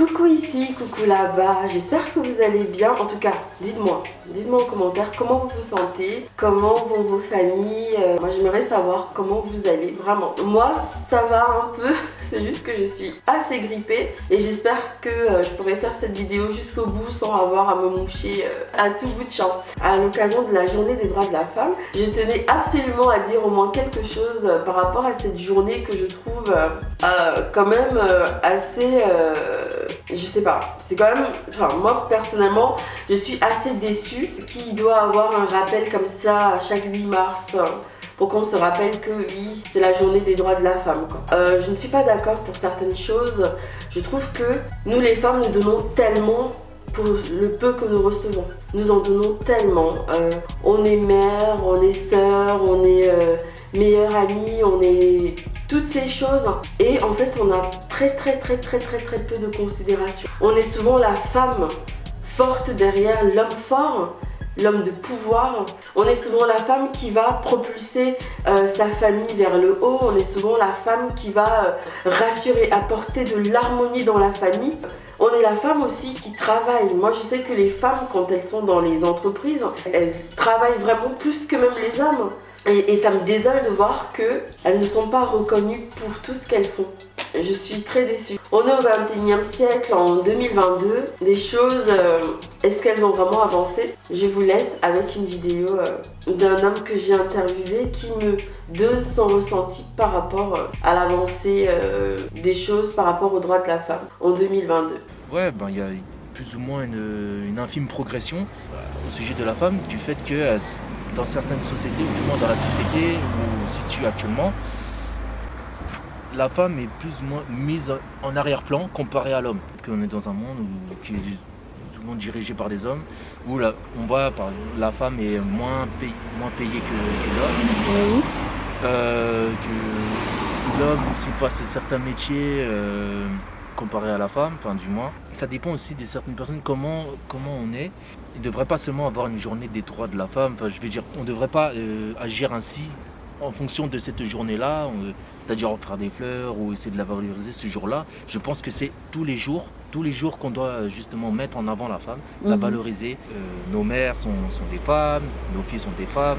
Coucou ici, coucou là-bas, j'espère que vous allez bien. En tout cas, dites-moi en commentaire comment vous vous sentez, comment vont vos familles. Moi j'aimerais savoir comment vous allez, vraiment. Moi ça va un peu, c'est juste que je suis assez grippée et j'espère que je pourrai faire cette vidéo jusqu'au bout sans avoir à me moucher à tout bout de champ. À l'occasion de la journée des droits de la femme, je tenais absolument à dire au moins quelque chose par rapport à cette journée que je trouve quand même assez... je sais pas, c'est quand même... Enfin, moi personnellement, je suis assez déçue qu'il doit avoir un rappel comme ça chaque 8 mars pour qu'on se rappelle que oui, c'est la journée des droits de la femme, quoi. Je ne suis pas d'accord pour certaines choses. Je trouve que nous les femmes, nous donnons tellement pour le peu que nous recevons. Nous en donnons tellement. On est mère, on est sœur, on est meilleure amie, on est toutes ces choses. Et en fait, on a très peu de considération. On est souvent la femme forte derrière l'homme fort, l'homme de pouvoir. On est souvent la femme qui va propulser sa famille vers le haut. On est souvent la femme qui va rassurer, apporter de l'harmonie dans la famille. On est la femme aussi qui travaille. Moi, je sais que les femmes, quand elles sont dans les entreprises, elles travaillent vraiment plus que même les hommes. Et ça me désole de voir qu'elles ne sont pas reconnues pour tout ce qu'elles font. Je suis très déçue. On est au 21e siècle, en 2022. Les choses, est-ce qu'elles ont vraiment avancé? Je vous laisse avec une vidéo d'un homme que j'ai interviewé qui me donne son ressenti par rapport à l'avancée des choses par rapport aux droits de la femme en 2022. Ouais, il y a plus ou moins une infime progression au sujet de la femme, du fait que dans certaines sociétés, ou du moins dans la société où on se situe actuellement, la femme est plus ou moins mise en arrière-plan comparée à l'homme. On est dans un monde qui est souvent dirigé par des hommes, où on voit la femme est moins payée que l'homme. Oui. Que l'homme aussi fasse certains métiers comparé à la femme, enfin du moins. Ça dépend aussi de certaines personnes, comment on est. Il ne devrait pas seulement avoir une journée des droits de la femme, enfin je veux dire, on ne devrait pas agir ainsi en fonction de cette journée-là, c'est-à-dire offrir des fleurs ou essayer de la valoriser ce jour-là. Je pense que c'est tous les jours qu'on doit justement mettre en avant la femme, la valoriser. Nos mères sont des femmes, nos filles sont des femmes,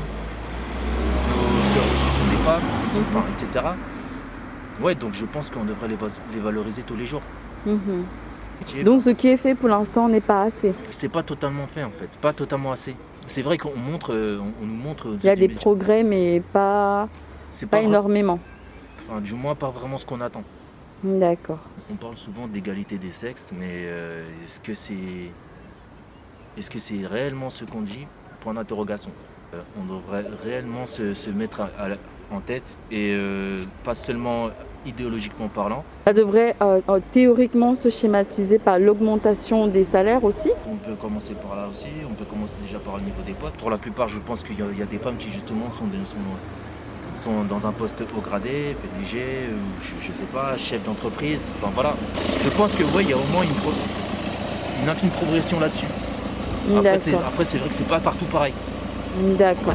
nos sœurs aussi sont des femmes, enfin, etc. Ouais, donc je pense qu'on devrait les valoriser tous les jours. Donc ce qui est fait pour l'instant n'est pas assez. C'est pas totalement fait en fait, pas totalement assez. C'est vrai qu'on nous montre... Il y a des progrès mais pas énormément. Enfin, du moins pas vraiment ce qu'on attend. D'accord. On parle souvent d'égalité des sexes, mais est-ce que c'est réellement ce qu'on dit? Point d'interrogation. On devrait réellement se mettre en tête et pas seulement idéologiquement parlant. Ça devrait théoriquement se schématiser par l'augmentation des salaires aussi. On peut commencer par là aussi, on peut commencer déjà par le niveau des postes. Pour la plupart, je pense qu'il y a des femmes qui justement sont dans un poste haut gradé, PDG, ou je sais pas, chef d'entreprise, enfin voilà. Je pense que ouais, il y a au moins une infime progression là-dessus. Après c'est vrai que c'est pas partout pareil. D'accord.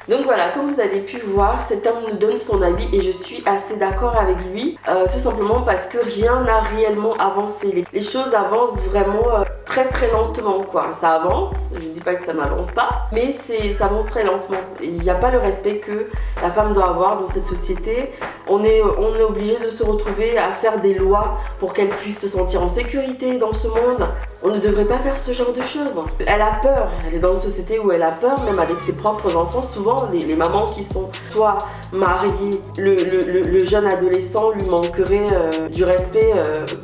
Donc voilà, comme vous avez pu voir, cet homme nous donne son avis et je suis assez d'accord avec lui, tout simplement parce que rien n'a réellement avancé. Les choses avancent vraiment très lentement, quoi. Ça avance, je dis pas que ça n'avance pas, mais ça avance très lentement. Il n'y a pas le respect que la femme doit avoir dans cette société. On est obligé de se retrouver à faire des lois pour qu'elle puisse se sentir en sécurité dans ce monde. On ne devrait pas faire ce genre de choses. Elle a peur, elle est dans une société où elle a peur, même avec ses propres enfants. Souvent, les mamans qui sont soit mariées, le jeune adolescent lui manquerait du respect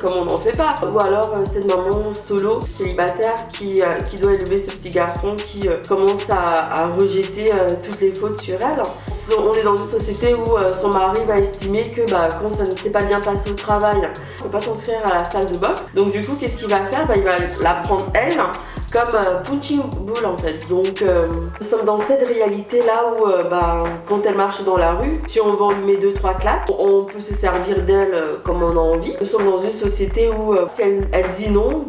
comme on n'en fait pas. Ou alors cette maman solo, célibataire, qui doit élever ce petit garçon qui commence à rejeter toutes les fautes sur elle. On est dans une société où son mari va estimer que quand ça ne s'est pas bien passé au travail, on ne peut pas s'inscrire à la salle de boxe. Donc du coup, qu'est-ce qu'il va faire? Il va la prendre elle comme punching ball en fait. Donc nous sommes dans cette réalité là où quand elle marche dans la rue, si on va lui mettre 2-3 claques, on peut se servir d'elle comme on a envie. Nous sommes dans une société où si elle dit non,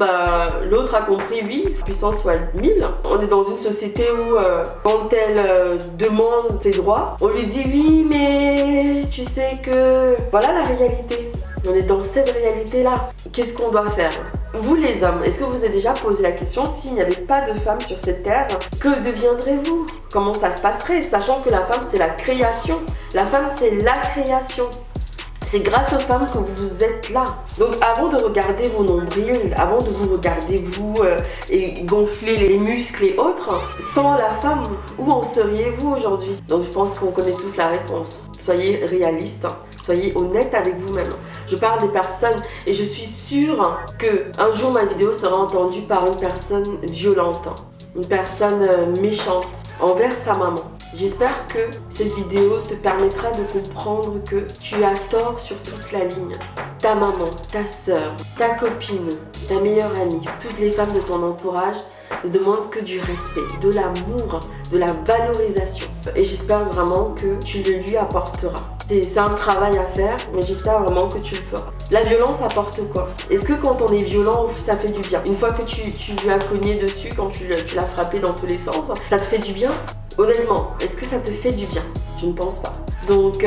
l'autre a compris oui, puissance fois 1000. On est dans une société où quand elle demande ses droits, on lui dit oui mais tu sais que... Voilà la réalité. On est dans cette réalité-là. Qu'est-ce qu'on doit faire? Vous les hommes, est-ce que vous avez déjà posé la question, s'il n'y avait pas de femmes sur cette terre, que deviendrez-vous? Comment ça se passerait? Sachant que la femme c'est la création. La femme c'est la création. C'est grâce aux femmes que vous êtes là. Donc avant de regarder vos nombrils, avant de vous regarder vous et gonfler les muscles et autres, sans la femme, où en seriez-vous aujourd'hui? Donc je pense qu'on connaît tous la réponse. Soyez réaliste, soyez honnête avec vous-même. Je parle des personnes et je suis sûre qu'un jour ma vidéo sera entendue par une personne violente, une personne méchante envers sa maman. J'espère que cette vidéo te permettra de comprendre que tu as tort sur toute la ligne. Ta maman, ta soeur, ta copine, ta meilleure amie, toutes les femmes de ton entourage ne demandent que du respect, de l'amour, de la valorisation. Et j'espère vraiment que tu le lui apporteras. C'est un travail à faire, mais j'espère vraiment que tu le feras. La violence apporte quoi? Est-ce que quand on est violent, ça fait du bien? Une fois que tu lui as cogné dessus, quand tu l'as frappé dans tous les sens, ça te fait du bien? Honnêtement, est-ce que ça te fait du bien? Je ne pense pas. Donc,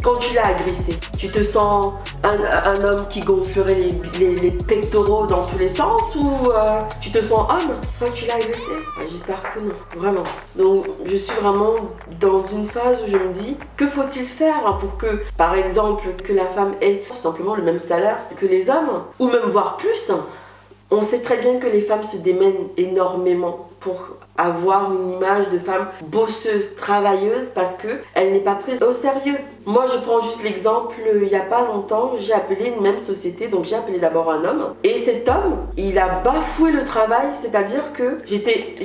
quand tu l'as agressé, tu te sens un homme qui gonflerait les pectoraux dans tous les sens ou tu te sens homme quand tu l'as agressé? J'espère que non, vraiment. Donc, je suis vraiment dans une phase où je me dis, que faut-il faire pour que, par exemple, que la femme ait tout simplement le même salaire que les hommes, ou même voire plus? On sait très bien que les femmes se démènent énormément pour avoir une image de femme bosseuse, travailleuse, parce qu'elle n'est pas prise au sérieux. Moi, je prends juste l'exemple, il n'y a pas longtemps, j'ai appelé une même société, donc j'ai appelé d'abord un homme, et cet homme, il a bafoué le travail, c'est-à-dire que j'étais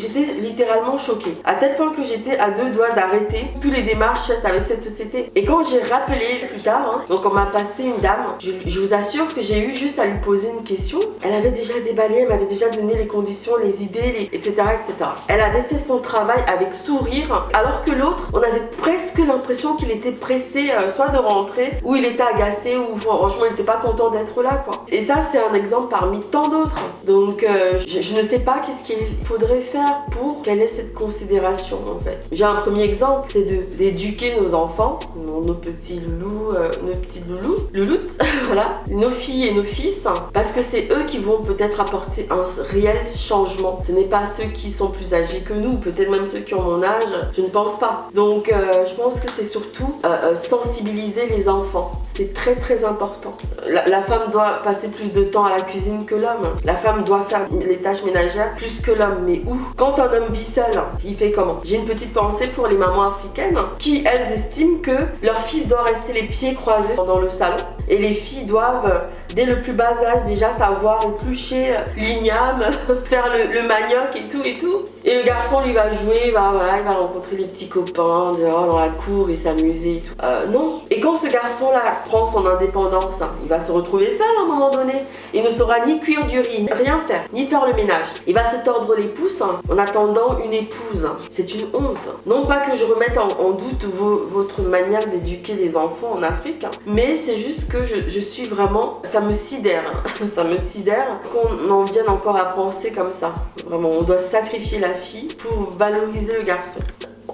littéralement choquée, à tel point que j'étais à deux doigts d'arrêter toutes les démarches faites avec cette société. Et quand j'ai rappelé plus tard, donc on m'a passé une dame, je vous assure que j'ai eu juste à lui poser une question, elle avait déjà déballé, elle m'avait déjà donné les conditions, les idées, etc., etc. Elle avait fait son travail avec sourire, alors que l'autre, on avait presque l'impression qu'il était pressé soit de rentrer, ou il était agacé, ou franchement il n'était pas content d'être là, quoi. Et ça, c'est un exemple parmi tant d'autres. Donc je ne sais pas qu'est-ce qu'il faudrait faire pour qu'elle ait cette considération, en fait. J'ai un premier exemple, c'est d'éduquer nos enfants, nos petits loulous, nos petites louloutes, voilà, nos filles et nos fils, parce que c'est eux qui vont peut-être apporter un réel changement. Ce n'est pas ceux qui sont plus âgés que nous, peut-être même ceux qui ont mon âge, je ne pense pas. Donc je pense que c'est surtout sensibiliser les enfants. C'est très très important. La femme doit passer plus de temps à la cuisine que l'homme. La femme doit faire les tâches ménagères plus que l'homme. Mais où? Quand un homme vit seul, il fait comment? J'ai une petite pensée pour les mamans africaines qui, elles, estiment que leur fils doit rester les pieds croisés dans le salon. Et les filles doivent, dès le plus bas âge, déjà savoir éplucher l'igname, faire le manioc et tout et tout. Et le garçon, lui, va jouer, il va rencontrer les petits copains dehors dans la cour et s'amuser et tout. Non. Et quand ce garçon-là prend son indépendance, il va se retrouver seul à un moment donné. Il ne saura ni cuire du riz, rien faire, ni faire le ménage. Il va se tordre les pouces en attendant une épouse. C'est une honte. Non pas que je remette en doute votre manière d'éduquer les enfants en Afrique, mais c'est juste que je suis vraiment... Ça me sidère. Ça me sidère qu'on en vienne encore à penser comme ça. Vraiment, on doit sacrifier la fille pour valoriser le garçon.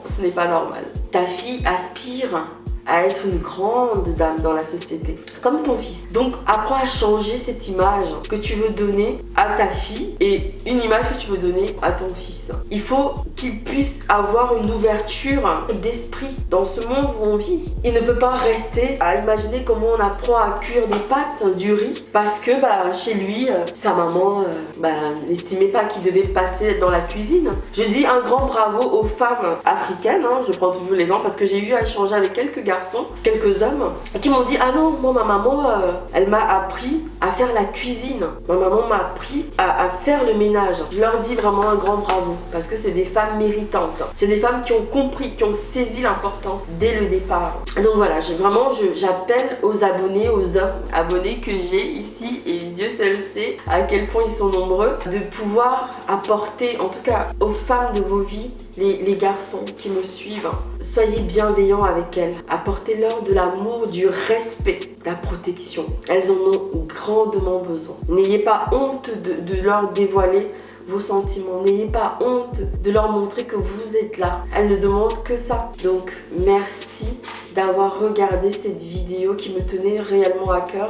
Ce n'est pas normal. Ta fille aspire à être une grande dame dans la société, comme ton fils. Donc apprends à changer cette image que tu veux donner à ta fille et une image que tu veux donner à ton fils. Il faut qu'il puisse avoir une ouverture d'esprit dans ce monde où on vit. Il ne peut pas rester à imaginer comment on apprend à cuire des pâtes, du riz, parce que chez lui, sa maman n'estimait pas qu'il devait passer dans la cuisine. Je dis un grand bravo aux femmes africaines, je prends toujours l'exemple parce que j'ai eu à échanger avec quelques quelques hommes qui m'ont dit: ah non, moi ma maman elle m'a appris à faire la cuisine, ma maman m'a appris à faire le ménage. Je leur dis vraiment un grand bravo parce que c'est des femmes méritantes, c'est des femmes qui ont compris, qui ont saisi l'importance dès le départ. Donc voilà, j'appelle aux abonnés, aux hommes abonnés que j'ai ici, et Dieu seul sait à quel point ils sont nombreux, de pouvoir apporter, en tout cas aux femmes de vos vies, les garçons qui me suivent, soyez bienveillants avec elles, apportez-leur de l'amour, du respect, de la protection. Elles en ont grandement besoin. N'ayez pas honte de leur dévoiler vos sentiments, n'ayez pas honte de leur montrer que vous êtes là. Elles ne demandent que ça. Donc merci d'avoir regardé cette vidéo qui me tenait réellement à cœur.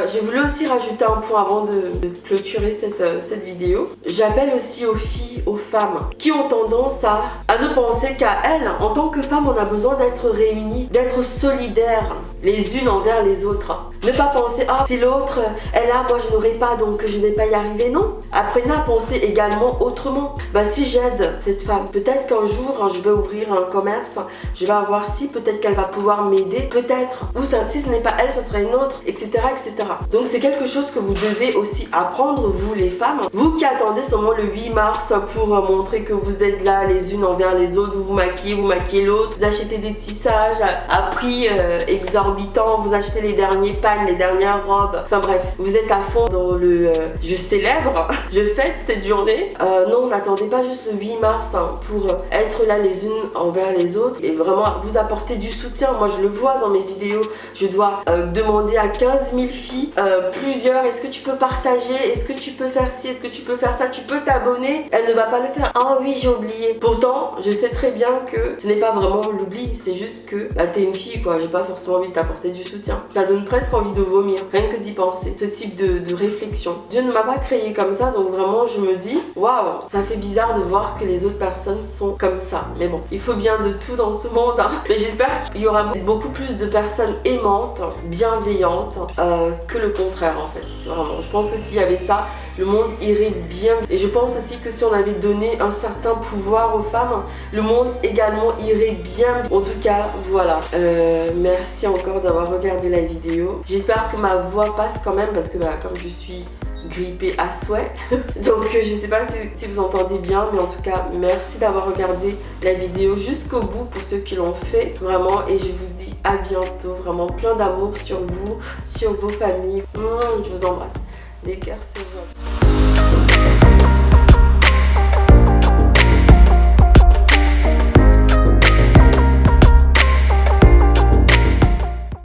J'ai voulu aussi rajouter un point avant de clôturer cette vidéo. J'appelle aussi aux filles, aux femmes qui ont tendance à ne penser qu'à elles. En tant que femme, on a besoin d'être réunies, d'être solidaires les unes envers les autres. Ne pas penser, ah, si l'autre elle a, moi je n'aurai pas, donc je n'ai pas y arriver. Non, apprenez à penser également autrement. Si j'aide cette femme, peut-être qu'un jour je vais ouvrir un commerce, je vais avoir ci, peut-être qu'elle va pouvoir m'aider, peut-être, ou ça, si ce n'est pas elle, ça sera une autre, etc. etc. Donc c'est quelque chose que vous devez aussi apprendre, vous les femmes, vous qui attendez seulement le 8 mars pour montrer que vous êtes là les unes envers les autres, vous maquillez l'autre, vous achetez des tissages à prix exorbitant, vous achetez les derniers pagnes, les dernières robes, enfin bref, vous êtes à fond dans le je célèbre, je fête cette journée. Non, n'attendez pas juste le 8 mars pour être là les unes envers les autres et vraiment vous apporter du soutien. Moi je le vois dans mes vidéos, je dois demander à 15 000 filles, plusieurs, est-ce que tu peux partager, est-ce que tu peux faire ci, est-ce que tu peux faire ça, tu peux t'abonner. Elle ne va pas le faire, ah oui j'ai oublié. Pourtant je sais très bien que ce n'est pas vraiment l'oubli, c'est juste que t'es une fille quoi, j'ai pas forcément envie de t'apporter du soutien. Ça donne presque envie de vomir, rien que d'y penser, ce type de réflexion. Dieu ne m'a pas créé comme ça, donc vraiment je me dis waouh, ça fait bizarre de voir que les autres personnes sont comme ça. Mais bon, il faut bien de tout dans ce monde hein. Mais j'espère qu'il y aura beaucoup plus de personnes aimantes, bienveillantes que le contraire en fait. Vraiment, je pense que s'il y avait ça, le monde irait bien. Et je pense aussi que si on avait donné un certain pouvoir aux femmes, le monde également irait bien. En tout cas, voilà. Merci encore d'avoir regardé la vidéo. J'espère que ma voix passe quand même parce que comme je suis grippée à souhait. Donc je sais pas si vous entendez bien, mais en tout cas, merci d'avoir regardé la vidéo jusqu'au bout pour ceux qui l'ont fait. Vraiment, et je vous dis à bientôt. Vraiment plein d'amour sur vous, sur vos familles. Je vous embrasse. Des cœurs sur vous.